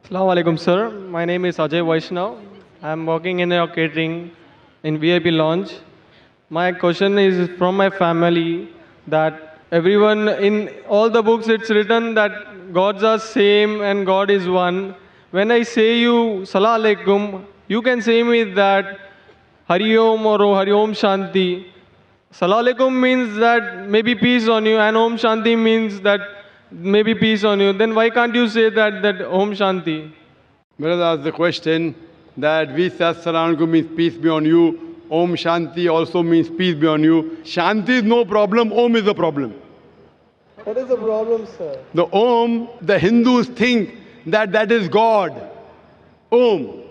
Assalamu Alaikum, sir. My name is Ajay Vaishanav. I am working in a catering in VIP lounge. My question is from my family that everyone in all the books it's written that gods are same and God is one. When I say you Assalamu Alaikum, you can say me that Hari Om or Hari Om Shanti. Assalamu Alaikum means that maybe peace on you, and Om Shanti means that maybe peace on you. Then why can't you say that Om Shanti? Brother asked the question that we say Assalamu Alaikum means peace be on you. Om Shanti also means peace be on you. Shanti is no problem, Om is the problem. What is the problem, sir? The Om, the Hindus think that that is God. Om.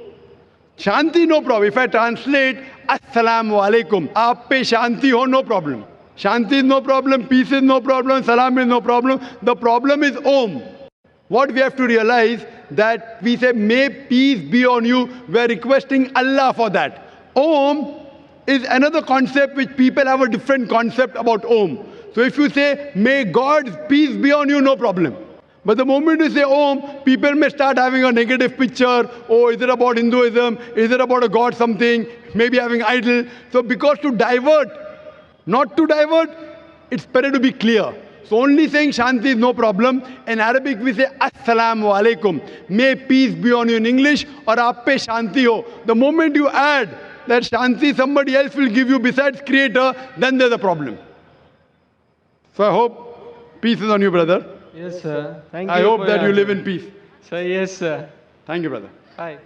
Shanti no problem. If I translate Assalamu Alaikum, aap pe Shanti ho, no problem. Shanti is no problem, peace is no problem, salam is no problem. The problem is Om. What we have to realize that we say may peace be on you, we are requesting Allah for that. Om is another concept which people have a different concept about Om. So if you say may God's peace be on you, no problem. But the moment you say Om, people may start having a negative picture. Oh, is it about Hinduism? Is it about a God something? Maybe having idol. So because to divert, not to divert, it's better to be clear. So only saying Shanti is no problem. In Arabic we say Assalamu Alaikum. May peace be on you in English, or aap pe Shanti ho. The moment you add that Shanti somebody else will give you besides Creator, then there's a problem. So I hope peace is on you, brother. Yes, sir. Thank you. I hope that you live in peace. Sir, yes, sir. Thank you, brother. Bye.